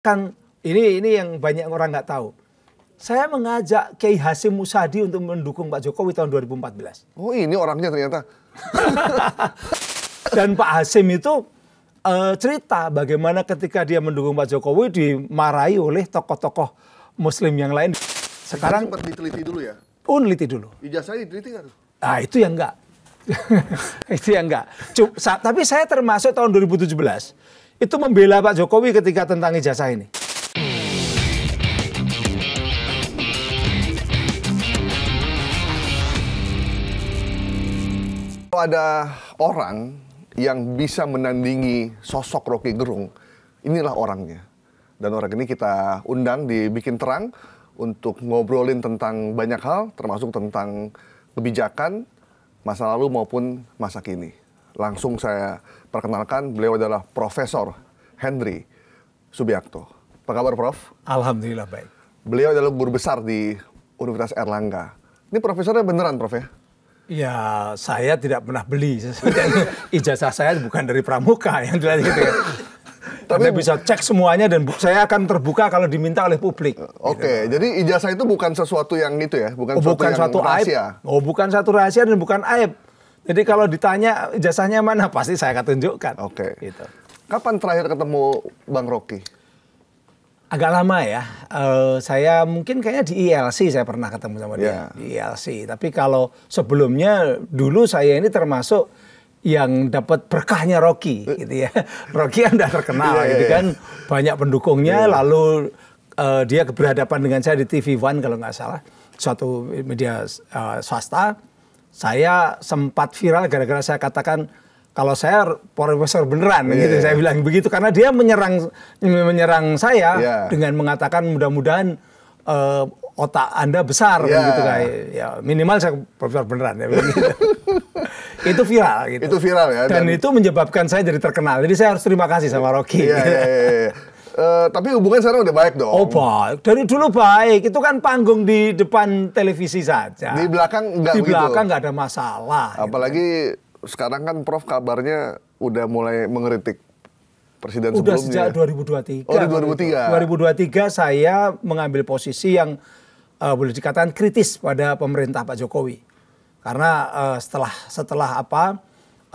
Kan ini yang banyak orang nggak tahu. Saya mengajak Kiai Hasyim Musadi untuk mendukung Pak Jokowi tahun 2014. Oh, ini orangnya ternyata. Dan Pak Hasyim itu cerita bagaimana ketika dia mendukung Pak Jokowi dimarahi oleh tokoh-tokoh Muslim yang lain. Sekarang sempat diteliti dulu ya? Oh, neliti dulu. Ijazahnya diteliti nggak tuh? Nah, itu yang enggak. Itu yang enggak. Tapi saya termasuk tahun 2017 itu membela Pak Jokowi ketika tentang ijazah ini. Kalau ada orang yang bisa menandingi sosok Rocky Gerung, inilah orangnya. Dan orang ini kita undang di Bikin Terang untuk ngobrolin tentang banyak hal, termasuk tentang kebijakan masa lalu maupun masa kini. Langsung saya perkenalkan, beliau adalah Profesor Henry Subiakto. Apa kabar, Prof? Alhamdulillah baik. Beliau adalah guru besar di Universitas Erlangga. Ini profesornya beneran, Prof ya? Ya, saya tidak pernah beli. Ijazah saya bukan dari Pramuka yang jelas gitu ya. Tapi Anda bisa cek semuanya dan saya akan terbuka kalau diminta oleh publik. Oke, gitu. Jadi ijazah itu bukan sesuatu yang itu ya, bukan suatu rahasia. Aib. Bukan satu rahasia dan bukan aib. Jadi kalau ditanya ijazahnya mana, pasti saya akan tunjukkan. Oke. Gitu. Kapan terakhir ketemu Bang Rocky? Agak lama ya. Saya mungkin kayaknya di ILC saya pernah ketemu sama dia. Di ILC. Tapi kalau sebelumnya dulu saya ini termasuk yang dapat berkahnya Rocky gitu ya. Rocky kan udah terkenal gitu kan, banyak pendukungnya, lalu dia berhadapan dengan saya di TV One kalau nggak salah, suatu media swasta. Saya sempat viral gara-gara saya katakan kalau saya profesor beneran gitu, saya bilang begitu karena dia menyerang saya dengan mengatakan mudah-mudahan otak Anda besar gitu kayak ya minimal saya profesor beneran ya begitu. Itu viral gitu. Itu viral ya. Dan itu menyebabkan saya jadi terkenal. Jadi saya harus terima kasih sama Rocky. Tapi hubungan sekarang udah baik dong. Oh baik. Dari dulu baik. Itu kan panggung di depan televisi saja. Di belakang enggak begitu. Di belakang nggak ada masalah. Apalagi sekarang kan Prof kabarnya udah mulai mengkritik presiden sebelumnya. Udah sejak 2023. Oh, di 2023. 2023 saya mengambil posisi yang boleh dikatakan kritis pada pemerintah Pak Jokowi. Karena setelah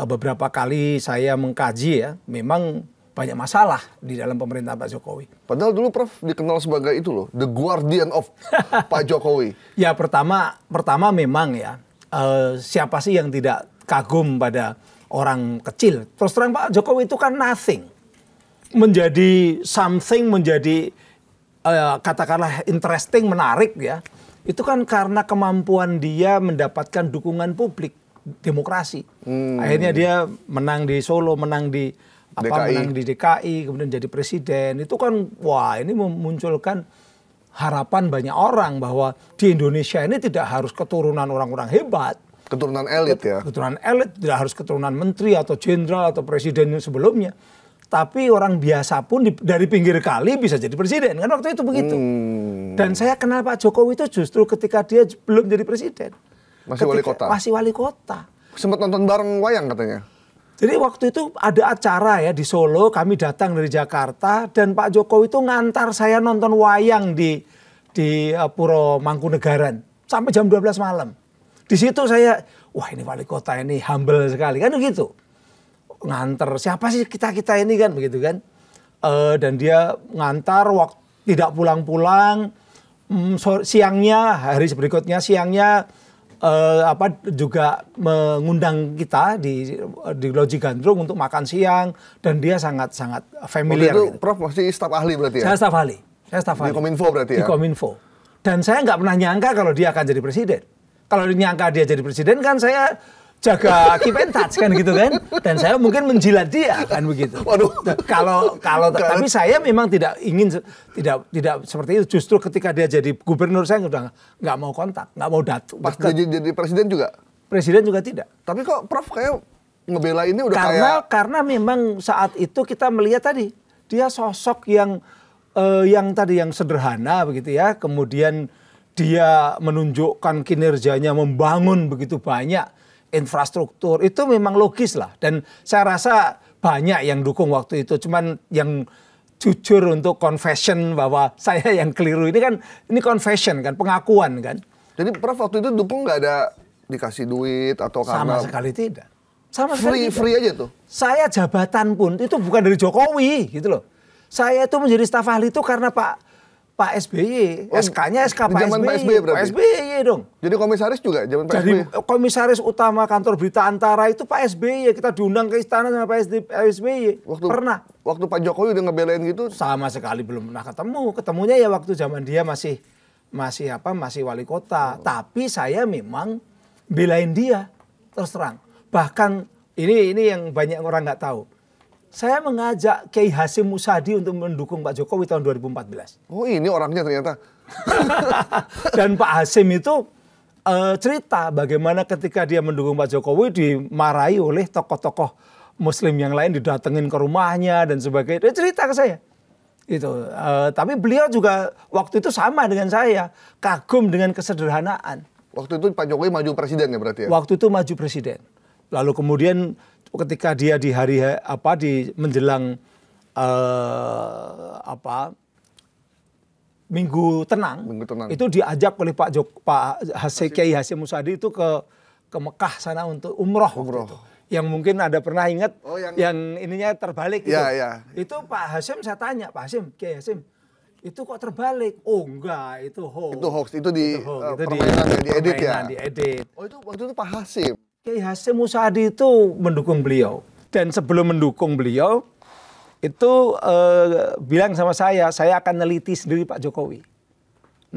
beberapa kali saya mengkaji ya, memang banyak masalah di dalam pemerintah Pak Jokowi. Padahal dulu Prof dikenal sebagai itu loh, the guardian of Pak Jokowi. Ya pertama memang ya, siapa sih yang tidak kagum pada orang kecil. Terus terang Pak Jokowi itu kan nothing. Menjadi something, menjadi katakanlah interesting, menarik ya. Itu kan karena kemampuan dia mendapatkan dukungan publik, demokrasi. Akhirnya dia menang di Solo, menang di DKI, kemudian jadi presiden. Itu kan wah ini memunculkan harapan banyak orang bahwa di Indonesia ini tidak harus keturunan orang-orang hebat. Keturunan elit ya. Keturunan elit, tidak harus keturunan menteri atau jenderal atau presiden sebelumnya. Tapi orang biasa pun dari pinggir kali bisa jadi presiden. Kan waktu itu begitu. Dan saya kenal Pak Jokowi itu justru ketika dia belum jadi presiden. Masih wali kota? Masih wali kota. Sempat nonton bareng wayang katanya? Jadi waktu itu ada acara ya di Solo. Kami datang dari Jakarta. Dan Pak Jokowi itu ngantar saya nonton wayang di Puro Mangkunegaran. Sampai jam 12 malam. Di situ saya, wah ini wali kota ini humble sekali. Kan begitu. Nganter siapa sih kita ini kan begitu kan, dan dia ngantar waktu tidak pulang-pulang, siangnya hari berikutnya siangnya juga mengundang kita di Loji Gandrung untuk makan siang dan dia sangat familiar. Waktu itu gitu. Prof masih staf ahli berarti ya? Saya staf ahli. Di Kominfo berarti ya? Di Kominfo. Dan saya nggak pernah nyangka kalau dia akan jadi presiden. Kalau nyangka dia jadi presiden kan saya jaga keep and touch kan gitu kan, dan saya mungkin menjilat dia kan begitu. Waduh. Tapi saya memang tidak ingin tidak seperti itu. Justru ketika dia jadi gubernur saya udah nggak mau kontak, nggak mau datang. Pas dia jadi presiden juga? Presiden juga tidak. Tapi kok Prof kayak ngebela ini udah karena memang saat itu kita melihat tadi dia sosok yang sederhana begitu ya, kemudian dia menunjukkan kinerjanya membangun begitu banyak infrastruktur, itu memang logis lah. Dan saya rasa banyak yang dukung waktu itu. Cuman yang jujur untuk confession bahwa saya yang keliru. Ini confession kan, pengakuan kan. Jadi Prof waktu itu dukung nggak ada dikasih duit atau karena... Sama sekali tidak. Sama sekali tidak. Free aja tuh? Saya jabatan pun itu bukan dari Jokowi gitu loh. Saya itu menjadi staf ahli itu karena Pak SBY, SK-nya SK Pak SBY. Pak SBY dong. Jadi komisaris juga zaman Pak SBY? Jadi komisaris utama kantor berita Antara itu Pak SBY. Kita diundang ke istana sama Pak SBY. Pernah. Waktu Pak Jokowi udah ngebelain gitu? Sama sekali belum pernah ketemu. Ketemunya ya waktu zaman dia masih wali kota. Tapi saya memang belain dia terus terang. Bahkan ini yang banyak orang nggak tahu. Saya mengajak Kiai Hasyim Musadi untuk mendukung Pak Jokowi tahun 2014. Oh ini orangnya ternyata. Dan Pak Hasyim itu cerita bagaimana ketika dia mendukung Pak Jokowi dimarahi oleh tokoh-tokoh Muslim yang lain, didatengin ke rumahnya dan sebagainya. Dia cerita ke saya. Tapi beliau juga waktu itu sama dengan saya, kagum dengan kesederhanaan. Waktu itu Pak Jokowi maju presiden ya berarti ya? Waktu itu maju presiden. Lalu kemudian ketika dia di hari menjelang Minggu Tenang, itu diajak oleh Kiai Hasyim Musadi itu ke Mekah sana untuk umroh. Yang mungkin ada pernah ingat yang ininya terbalik itu. Ya. Itu Pak Hasyim, saya tanya, Pak Hasyim, Kiai Hasyim, itu kok terbalik? Oh enggak, itu hoax. Itu hoax, itu permainan diedit ya? Diedit. Oh itu waktu itu Pak Hasyim? Kiai Hasyim Musadi itu mendukung beliau. Dan sebelum mendukung beliau, itu bilang sama saya akan neliti sendiri Pak Jokowi.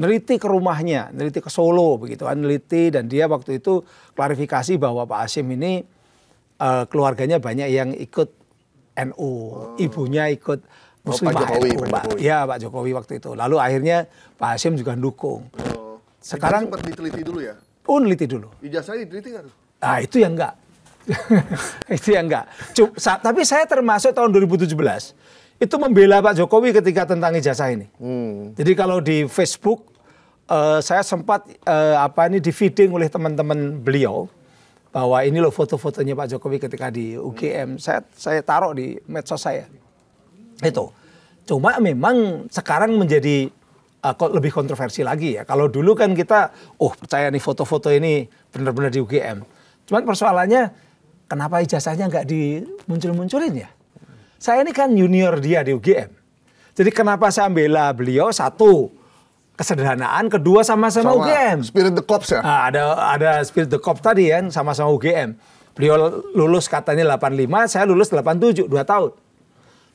Neliti ke rumahnya, neliti ke Solo begitu kan, neliti, dan dia waktu itu klarifikasi bahwa Pak Hasyim ini keluarganya banyak yang ikut NU, ibunya ikut Muslimah NU, Pak Jokowi waktu itu. Lalu akhirnya Pak Hasyim juga dukung. Sekarang sempat diteliti dulu ya? Oh, neliti dulu. Ijazahnya diteliti nggak tuh? Nah itu yang enggak. Itu yang enggak. Tapi saya termasuk tahun 2017 itu membela Pak Jokowi ketika tentang ijazah ini. Jadi kalau di Facebook saya sempat di feeding oleh teman-teman beliau bahwa ini loh foto-fotonya Pak Jokowi ketika di UGM. Saya taruh di medsos saya. Itu. Cuma memang sekarang menjadi lebih kontroversi lagi ya. Kalau dulu kan kita percaya nih foto-foto ini benar-benar di UGM. Cuman persoalannya kenapa ijazahnya nggak dimuncul-munculin ya? Saya ini kan junior dia di UGM. Jadi kenapa saya bela beliau? Satu, kesederhanaan. Kedua, sama-sama UGM. Spirit the Corps ya? Nah, ada Spirit the Corps tadi kan, sama-sama UGM. Beliau lulus katanya 85, saya lulus 87, 2 tahun.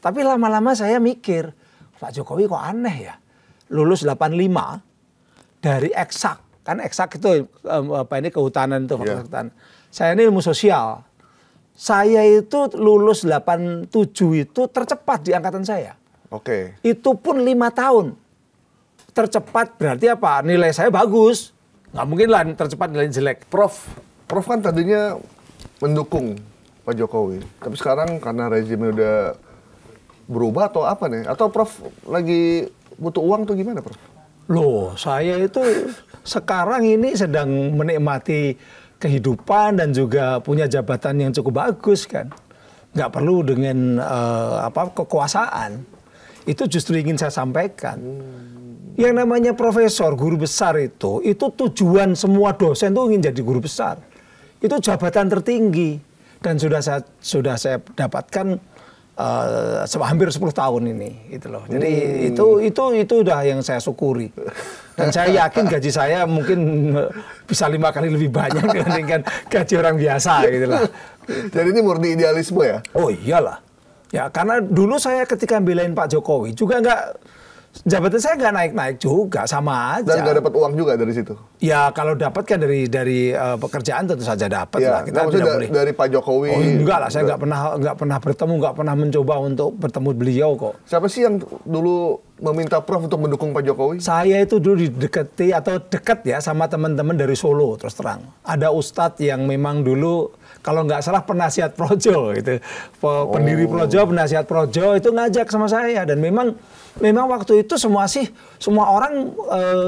Tapi lama-lama saya mikir, Pak Jokowi kok aneh ya? Lulus 85 dari eksak. Kan eksak itu kehutanan itu. Yeah. Saya ini ilmu sosial. Saya itu lulus 87 itu tercepat di angkatan saya. Oke. Itu pun 5 tahun. Tercepat berarti apa? Nilai saya bagus. Nggak mungkin lah tercepat nilai jelek. Prof kan tadinya mendukung Pak Jokowi. Tapi sekarang karena rezimnya udah berubah atau apa nih? Atau Prof lagi butuh uang tuh gimana Prof? Loh, saya itu sekarang ini sedang menikmati kehidupan dan juga punya jabatan yang cukup bagus kan. Nggak perlu dengan kekuasaan. Itu justru ingin saya sampaikan. Yang namanya profesor, guru besar itu tujuan semua dosen itu ingin jadi guru besar. Itu jabatan tertinggi. Dan sudah saya dapatkan hampir 10 tahun ini gitu loh. Jadi itu udah yang saya syukuri. Dan saya yakin gaji saya mungkin bisa 5 kali lebih banyak dibandingkan gaji orang biasa gitu lah. Jadi ini murni idealisme ya? Oh iyalah. Ya karena dulu saya ketika belain Pak Jokowi juga jabatan saya nggak naik-naik juga, sama aja. Dan nggak dapat uang juga dari situ? Ya kalau dapat kan dari pekerjaan tentu saja dapat ya, lah. Kita tidak boleh. Dari Pak Jokowi? Oh enggak lah, saya nggak pernah bertemu, nggak pernah mencoba untuk bertemu beliau kok. Siapa sih yang dulu meminta Prof untuk mendukung Pak Jokowi? Saya itu dulu dekat ya sama teman-teman dari Solo terus terang. Ada ustadz yang memang dulu kalau nggak salah penasihat Projo gitu, pendiri Projo, penasihat Projo itu ngajak sama saya dan memang waktu itu semua orang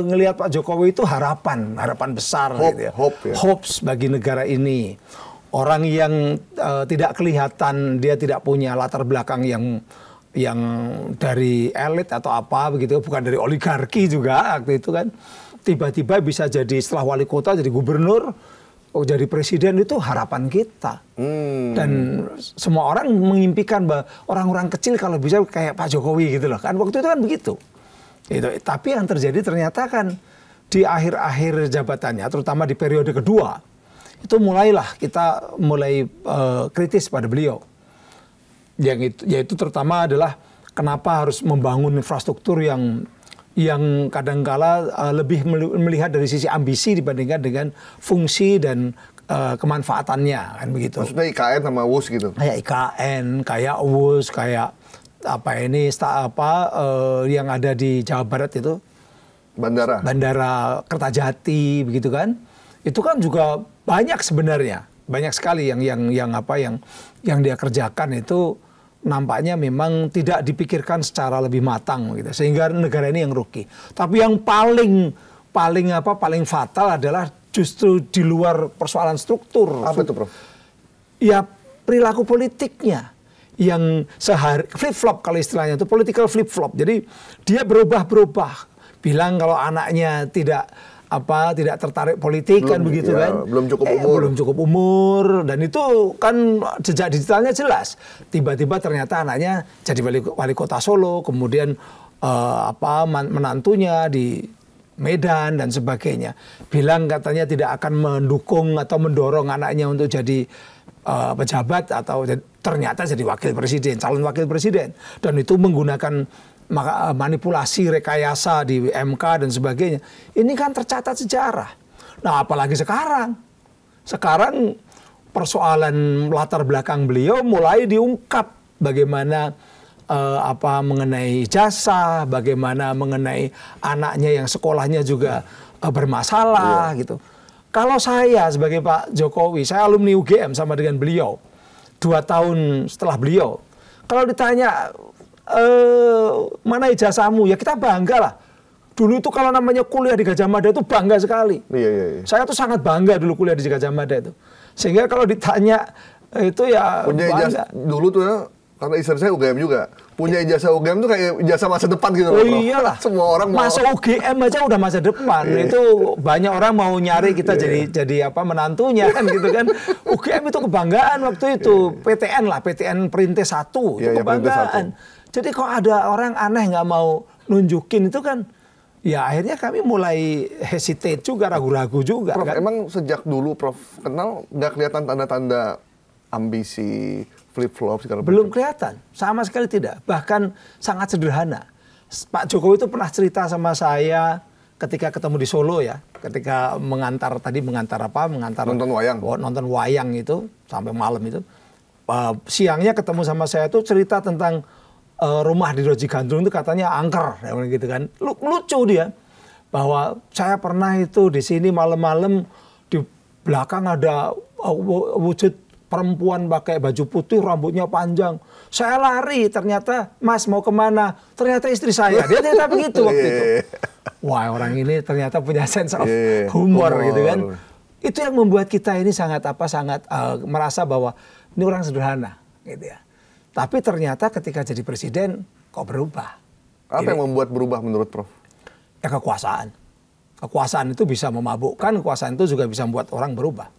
ngelihat Pak Jokowi itu harapan besar gitu ya. Hopes bagi negara ini. Orang yang tidak kelihatan, dia tidak punya latar belakang yang yang dari elit atau apa begitu, bukan dari oligarki juga waktu itu kan. Tiba-tiba bisa jadi setelah wali kota jadi gubernur, jadi presiden, itu harapan kita. Dan semua orang mengimpikan bahwa orang-orang kecil kalau bisa kayak Pak Jokowi gitu loh. Kan waktu itu kan begitu. Tapi yang terjadi ternyata kan di akhir-akhir jabatannya, terutama di periode kedua, itu mulailah kita mulai kritis pada beliau. Yaitu terutama adalah kenapa harus membangun infrastruktur yang kadangkala lebih melihat dari sisi ambisi dibandingkan dengan fungsi dan kemanfaatannya, kan begitu. Maksudnya IKN sama WUS gitu? Kayak IKN, kayak WUS, kayak yang ada di Jawa Barat itu, Bandara Kertajati, begitu kan? Itu kan juga banyak sebenarnya, banyak sekali yang dia kerjakan itu nampaknya memang tidak dipikirkan secara lebih matang gitu, sehingga negara ini yang rugi. Tapi yang paling fatal adalah justru di luar persoalan struktur. Apa itu, Prof? Ya perilaku politiknya yang flip flop, kalau istilahnya itu political flip flop. Jadi dia berubah-berubah, bilang kalau anaknya tidak tertarik politik, kan begitu kan, belum cukup umur, dan itu kan jejak digitalnya jelas. Tiba-tiba ternyata anaknya jadi wali kota Solo, kemudian menantunya di Medan dan sebagainya, bilang katanya tidak akan mendukung atau mendorong anaknya untuk jadi pejabat, atau ternyata jadi calon wakil presiden, dan itu menggunakan manipulasi, rekayasa di MK dan sebagainya. Ini kan tercatat sejarah. Nah, apalagi sekarang persoalan latar belakang beliau mulai diungkap, bagaimana mengenai ijazah, bagaimana mengenai anaknya yang sekolahnya juga bermasalah gitu. Kalau saya sebagai Pak Jokowi, saya alumni UGM sama dengan beliau, 2 tahun setelah beliau, kalau ditanya mana ijazahmu, ya kita bangga lah. Dulu itu kalau namanya kuliah di Gajah Mada itu bangga sekali. Iya. Saya tuh sangat bangga dulu kuliah di Gajah Mada itu. Sehingga kalau ditanya itu ya punya ijazah dulu tuh ya, karena istri saya UGM juga. Punya ijazah UGM tuh kayak ijazah masa depan gitu loh. Iyalah. Semua orang mau masuk UGM aja udah masa depan. Itu banyak orang mau nyari kita jadi menantunya kan gitu kan. UGM itu kebanggaan waktu itu. PTN Perintis 1 itu kebanggaan. Jadi kok ada orang aneh nggak mau nunjukin itu kan, ya akhirnya kami mulai hesitate juga, ragu-ragu juga. Prof, kan? emang sejak dulu Prof kenal nggak kelihatan tanda-tanda ambisi, flip-flop segala macam? Belum kelihatan, sama sekali tidak. Bahkan sangat sederhana. Pak Jokowi itu pernah cerita sama saya ketika ketemu di Solo ya, ketika mengantar nonton wayang itu sampai malam itu. Siangnya ketemu sama saya tuh cerita tentang rumah di Roji Gandrung itu katanya angker, gitu kan. Lucu dia, bahwa saya pernah itu di sini malam-malam, di belakang ada wujud perempuan pakai baju putih, rambutnya panjang. Saya lari, ternyata Mas mau kemana? Ternyata istri saya. Dia ternyata begitu waktu itu. Wah, orang ini ternyata punya sense of humor gitu kan. Itu yang membuat kita ini sangat merasa bahwa ini orang sederhana, gitu ya. Tapi ternyata ketika jadi presiden kok berubah. Apa yang membuat berubah menurut Prof? Ya kekuasaan. Kekuasaan itu bisa memabukkan, kekuasaan itu juga bisa membuat orang berubah.